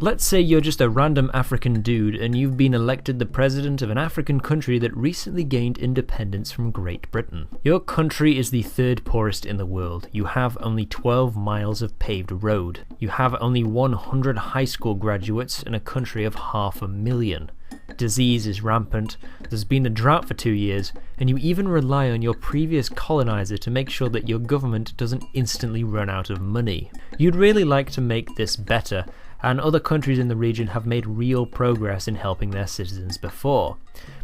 Let's say you're just a random African dude and you've been elected the president of an African country that recently gained independence from Great Britain. Your country is the third poorest in the world. You have only 12 miles of paved road. You have only 100 high school graduates in a country of 500,000. Disease is rampant, there's been a drought for 2 years, and you even rely on your previous colonizer to make sure that your government doesn't instantly run out of money. You'd really like to make this better, and other countries in the region have made real progress in helping their citizens before,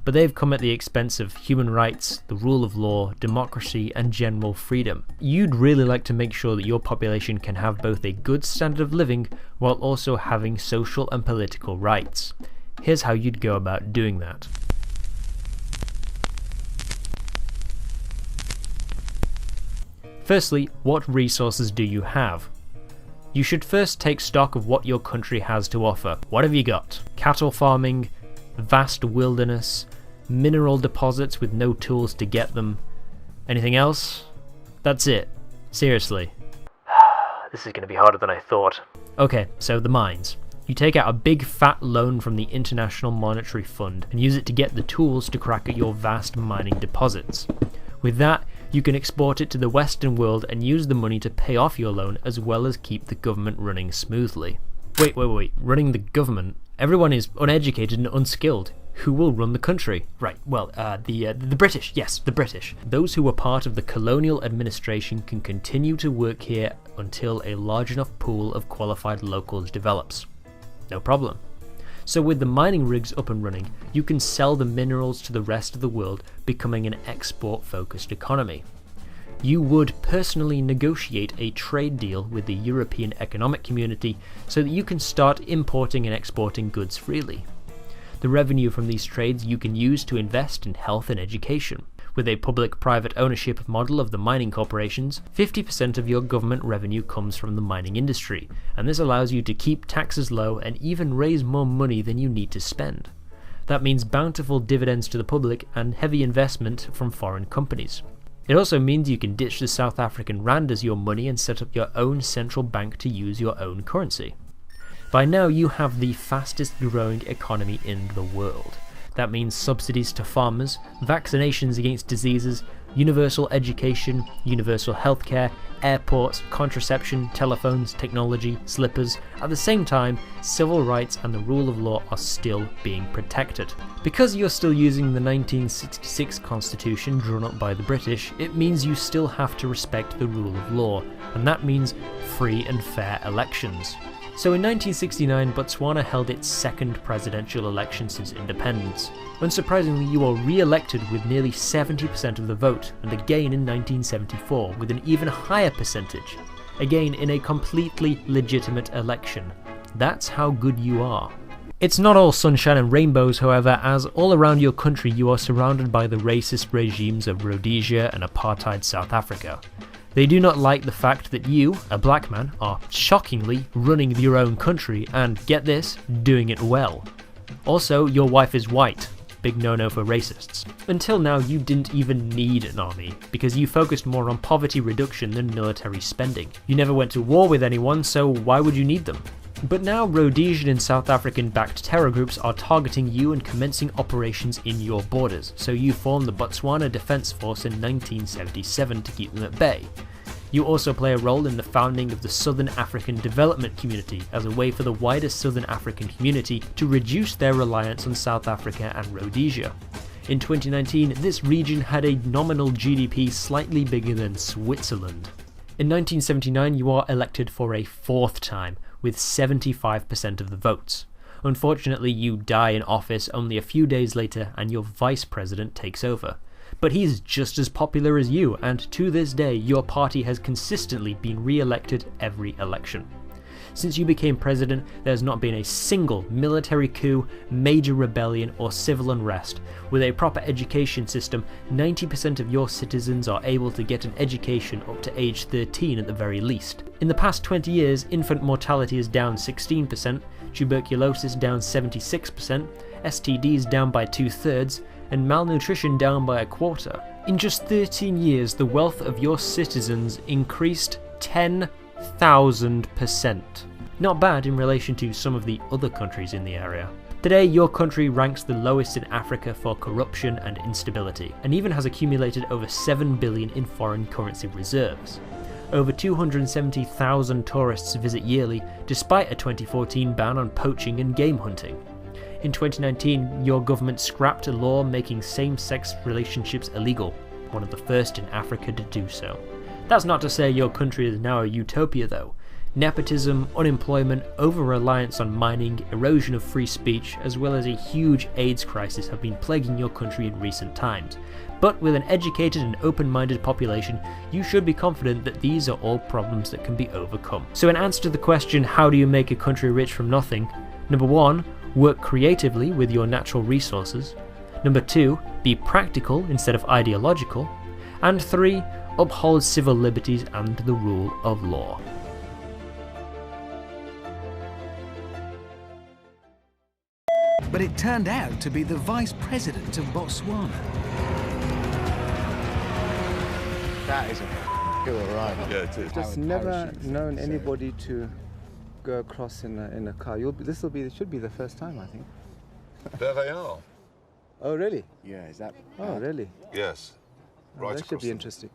but they've come at the expense of human rights, the rule of law, democracy, and general freedom. You'd really like to make sure that your population can have both a good standard of living while also having social and political rights. Here's how you'd go about doing that. Firstly, what resources do you have? You should first take stock of what your country has to offer. What have you got? Cattle farming, vast wilderness, mineral deposits with no tools to get them. Anything else? That's it. Seriously. This is going to be harder than I thought. Okay, so the mines. You take out a big fat loan from the International Monetary Fund and use it to get the tools to crack at your vast mining deposits. With that, you can export it to the Western world and use the money to pay off your loan as well as keep the government running smoothly. Wait, running the government? Everyone is uneducated and unskilled. Who will run the country? Right, well, the British. Yes, the British. Those who were part of the colonial administration can continue to work here until a large enough pool of qualified locals develops. No problem. So with the mining rigs up and running, you can sell the minerals to the rest of the world, becoming an export-focused economy. You would personally negotiate a trade deal with the European Economic Community so that you can start importing and exporting goods freely. The revenue from these trades you can use to invest in health and education. With a public-private ownership model of the mining corporations, 50% of your government revenue comes from the mining industry, and this allows you to keep taxes low and even raise more money than you need to spend. That means bountiful dividends to the public and heavy investment from foreign companies. It also means you can ditch the South African rand as your money and set up your own central bank to use your own currency. By now you have the fastest growing economy in the world. That means subsidies to farmers, vaccinations against diseases, universal education, universal healthcare, airports, contraception, telephones, technology, slippers. At the same time, civil rights and the rule of law are still being protected. Because you're still using the 1966 constitution drawn up by the British, it means you still have to respect the rule of law, and that means free and fair elections. So in 1969, Botswana held its second presidential election since independence. Unsurprisingly, you are re-elected with nearly 70% of the vote, and again in 1974 with an even higher percentage. Again in a completely legitimate election. That's how good you are. It's not all sunshine and rainbows, however, as all around your country you are surrounded by the racist regimes of Rhodesia and apartheid South Africa. They do not like the fact that you, a black man, are shockingly running your own country and, get this, doing it well. Also, your wife is white. Big no-no for racists. Until now, you didn't even need an army, because you focused more on poverty reduction than military spending. You never went to war with anyone, so why would you need them? But now Rhodesian and South African-backed terror groups are targeting you and commencing operations in your borders, so you formed the Botswana Defence Force in 1977 to keep them at bay. You also play a role in the founding of the Southern African Development Community as a way for the wider Southern African community to reduce their reliance on South Africa and Rhodesia. In 2019, this region had a nominal GDP slightly bigger than Switzerland. In 1979, you are elected for a fourth time, with 75% of the votes. Unfortunately, you die in office only a few days later and your vice president takes over. But he's just as popular as you, and to this day your party has consistently been re-elected every election. Since you became president, there's not been a single military coup, major rebellion, or civil unrest. With a proper education system, 90% of your citizens are able to get an education up to age 13 at the very least. In the past 20 years, infant mortality is down 16%, tuberculosis down 76%, STDs down by 2/3, and malnutrition down by 1/4. In just 13 years, the wealth of your citizens increased 10,000%. Not bad in relation to some of the other countries in the area. Today, your country ranks the lowest in Africa for corruption and instability, and even has accumulated over 7 billion in foreign currency reserves. Over 270,000 tourists visit yearly, despite a 2014 ban on poaching and game hunting. In 2019, your government scrapped a law making same-sex relationships illegal, one of the first in Africa to do so. That's not to say your country is now a utopia though. Nepotism, unemployment, over-reliance on mining, erosion of free speech, as well as a huge AIDS crisis have been plaguing your country in recent times. But with an educated and open-minded population, you should be confident that these are all problems that can be overcome. So in answer to the question, how do you make a country rich from nothing? Number 1, work creatively with your natural resources. Number 2, be practical instead of ideological. And 3, uphold civil liberties and the rule of law. But it turned out to be the Vice President of Botswana. That is a cool arrival. Yeah, it is. Just never known anybody to go across in a car. It should be the first time, I think. There they are. Oh, really? Yeah, is that? Oh, really? Yes. Oh, Right that should across be the- interesting.